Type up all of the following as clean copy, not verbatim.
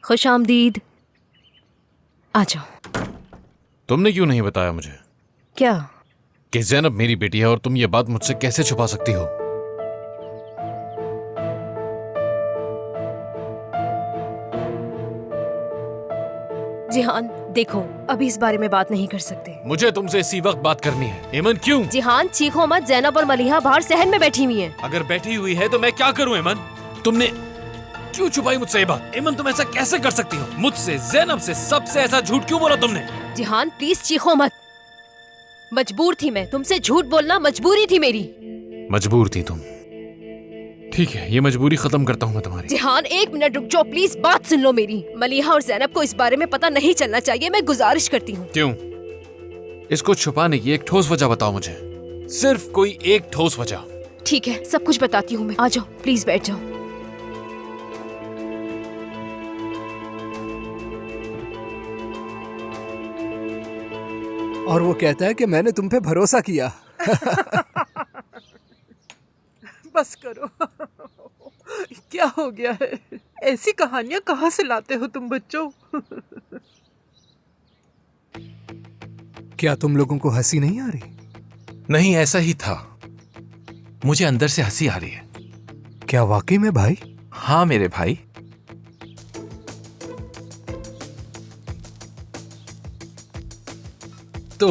खुशामदीद। आ जाओ। तुमने क्यों नहीं बताया मुझे क्या? कि ज़ैनब मेरी बेटी है और तुम ये बात मुझसे कैसे छुपा सकती हो? जिहान देखो, अभी इस बारे में बात नहीं कर सकते। मुझे तुमसे इसी वक्त बात करनी है। एमन क्यों? जिहान चीखो मत, ज़ैनब और मलिहा बाहर सहन में बैठी हुई हैं। अगर बैठी हुई है तो मैं क्या करूं एमन? तुमने क्यों छुपाई मुझसे ये बात? एमन तुम ऐसा कैसे कर सकती हो? मुझसे, ज़ैनब से, सबसे ऐसा झूठ क्यों बोला तुमने? जिहान प्लीज चीखो मत। मजबूर थी मैं, तुमसे झूठ बोलना मजबूरी थी मेरी। मजबूर थी तुम? ठीक है, ये मजबूरी खत्म करता हूँ मैं तुम्हारी। जिहान 1 मिनट रुक जाओ प्लीज, बात सुन लो मेरी। मलिहा और ज़ैनब को इस बारे में पता नहीं चलना चाहिए, मैं गुजारिश करती हूँ। क्यों? इसको छुपाने की एक ठोस वजह बताओ मुझे, सिर्फ कोई एक ठोस वजह। ठीक है, सब कुछ बताती हूँ मैं। आ जाओ प्लीज, बैठ जाओ। और वो कहता है कि मैंने तुम पे भरोसा किया। बस करो। क्या हो गया है? ऐसी कहानियां कहाँ से लाते हो तुम बच्चों? क्या तुम लोगों को हंसी नहीं आ रही? नहीं, ऐसा ही था। मुझे अंदर से हंसी आ रही है। क्या वाकई में भाई? हाँ मेरे भाई। तो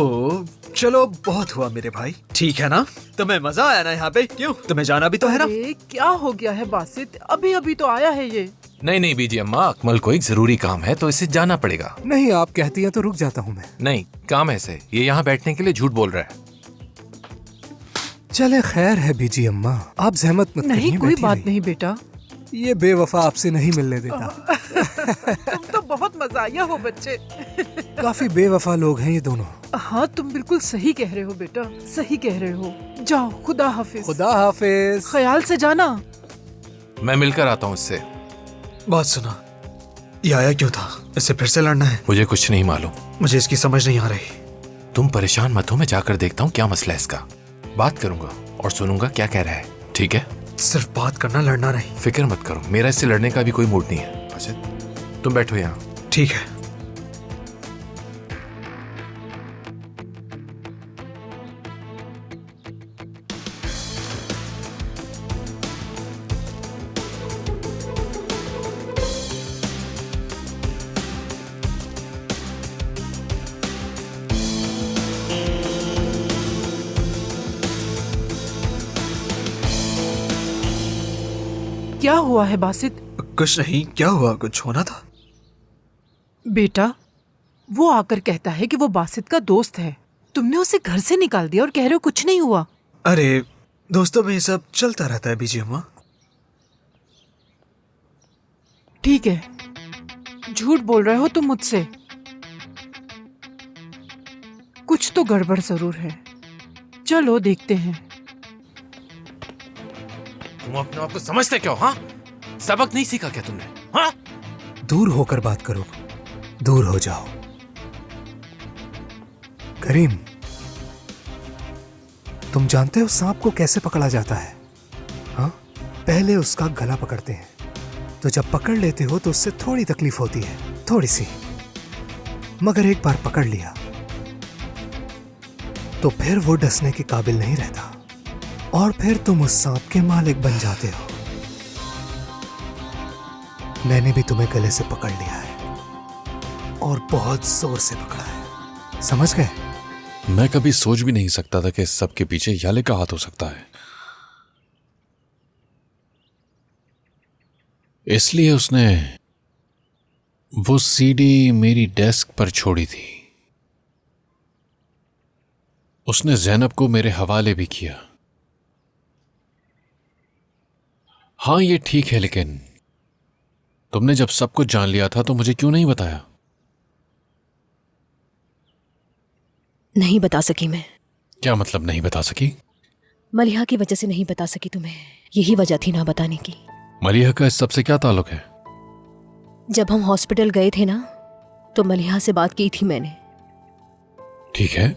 चलो, बहुत हुआ मेरे भाई, ठीक है ना? तुम्हें मजा आया ना यहाँ पे? क्यों, तुम्हें जाना भी तो है ना? अरे क्या हो गया है बासित? अभी अभी तो आया है ये। नहीं नहीं बीजी अम्मा, अकमल को एक जरूरी काम है तो इसे जाना पड़ेगा। नहीं, आप कहती हैं तो रुक जाता हूँ मैं। नहीं, काम ऐसे, ये यहाँ बैठने के लिए झूठ बोल रहा है। चले खैर है बीजी अम्मा, आप जहमत मत नहीं, करिए, कोई बैठी बात रहिए। नहीं बेटा। ये बेवफा आपसे नहीं मिलने देता। तुम तो बहुत मजाया हो बच्चे। काफी बेवफा लोग हैं ये दोनों। हाँ, तुम बिल्कुल सही कह रहे हो बेटा, सही कह रहे हो। जाओ, खुदा हाफिज। खुदा हाफिज। ख्याल से जाना। मैं मिलकर आता हूँ इससे। बात सुना, ये आया क्यों था? इससे फिर से लड़ना है? मुझे कुछ नहीं मालूम। मुझे इसकी समझ नहीं आ रही। तुम परेशान मत हो, मैं जाकर देखता हूँ क्या मसला है इसका। बात करूंगा और सुनूंगा क्या कह रहा है, ठीक है? सिर्फ बात करना, लड़ना नहीं। फिक्र मत करो, मेरा इससे लड़ने का भी कोई मूड नहीं है। अच्छा, तुम बैठो यहाँ। ठीक है। क्या हुआ है बासित? कुछ नहीं, क्या हुआ? कुछ होना था? बेटा, वो आकर कहता है कि वो बासित का दोस्त है। तुमने उसे घर से निकाल दिया और कह रहे हो कुछ नहीं हुआ। अरे दोस्तों में ये सब चलता रहता है बीजी अम्मा। ठीक है, झूठ बोल रहे हो तुम मुझसे। कुछ तो गड़बड़ जरूर है। चलो देखते हैं। तुम अपने आप को समझते क्यों? हाँ, सबक नहीं सीखा क्या तुमने? हाँ, दूर होकर बात करो, दूर हो जाओ। करीम, तुम जानते हो सांप को कैसे पकड़ा जाता है? हाँ, पहले उसका गला पकड़ते हैं, तो जब पकड़ लेते हो तो उससे थोड़ी तकलीफ होती है, थोड़ी सी। मगर एक बार पकड़ लिया तो फिर वो डसने के काबिल नहीं रहता और फिर तुम उस सांप के मालिक बन जाते हो। मैंने भी तुम्हें गले से पकड़ लिया है और बहुत जोर से पकड़ा है, समझ गए? मैं कभी सोच भी नहीं सकता था कि इस सब के पीछे याले का हाथ हो सकता है। इसलिए उसने वो सीडी मेरी डेस्क पर छोड़ी थी। उसने ज़ैनब को मेरे हवाले भी किया। हाँ ये ठीक है, लेकिन तुमने जब सब कुछ जान लिया था तो मुझे क्यों नहीं बताया? नहीं बता सकी मैं। क्या मतलब नहीं बता सकी? मलिहा की वजह से नहीं बता सकी तुम्हें, यही वजह थी ना बताने की। मलिहा का इस सबसे क्या ताल्लुक है? जब हम हॉस्पिटल गए थे ना, तो मलिहा से बात की थी मैंने। ठीक है,